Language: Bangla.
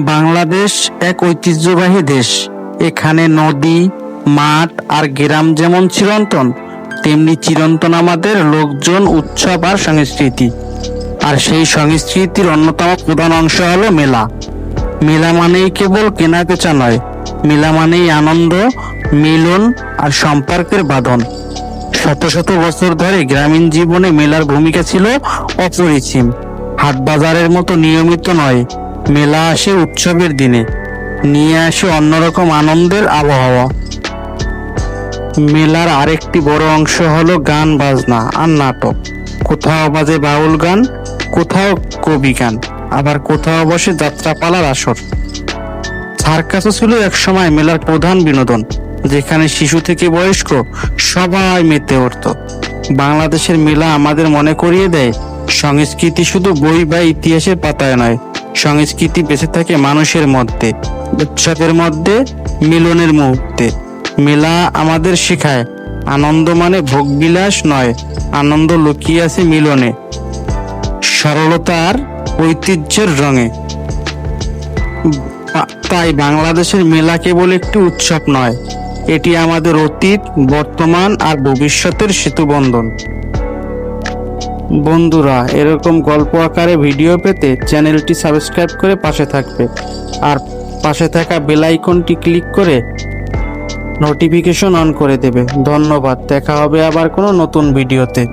বাংলাদেশ এক ঐতিহ্যবাহী দেশ। এখানে নদী, মাঠ আর গ্রাম যেমন চিরন্তন, তেমনি চিরন্তন আমাদের লোকজন, উৎসব আর সংস্কৃতি। আর সেই সংস্কৃতির অন্যতম প্রধান অংশ হলো মেলা। মেলা মানেই কেবল কেনাবেচা নয়, মেলা মানেই আনন্দ, মিলন আর সম্পর্কের বাঁধন। শত শত বছর ধরে গ্রামীণ জীবনে মেলার ভূমিকা ছিল অপরিসীম। হাট বাজারের মতো নিয়মিত নয়, মেলা আসে উৎসবের দিনে, নিয়ে আসে অন্যরকম আনন্দের আবহাওয়া। মেলার আরেকটি বড় অংশ হলো গান, বাজনা আর নাটক। কোথাও বাজে বাউল গান, কোথাও কবি গান, আবার কোথাও বসে যাত্রাপালার আসর। সার্কাসও ছিল একসময় মেলার প্রধান বিনোদন, যেখানে শিশু থেকে বয়স্ক সবাই মেতে উঠত। বাংলাদেশের মেলা আমাদের মনে করিয়ে দেয়, সংস্কৃতি শুধু বই বা ইতিহাসের পাতায় নয়, সংস্কৃতি বেঁচে থাকে মানুষের মধ্যে, উৎসবের মধ্যে, মিলনের মুহূর্তে। মেলা আমাদের শেখায়, আনন্দ মানে ভোগবিলাস নয়, আনন্দ লুকিয়ে আছে মিলনে, সরলতা আর ঐতিহ্যের রঙে। তাই বাংলাদেশের মেলা কেবল একটি উৎসব নয়, এটি আমাদের অতীত, বর্তমান আর ভবিষ্যতের সেতুবন্ধন। বন্ধুরা, এরকম গল্প আকারে ভিডিও পেতে চ্যানেলটি সাবস্ক্রাইব করে পাশে থাকবে, আর পাশে থাকা বেল আইকনটি ক্লিক করে নোটিফিকেশন অন করে দেবে। ধন্যবাদ। দেখা হবে আবার কোনো নতুন ভিডিওতে।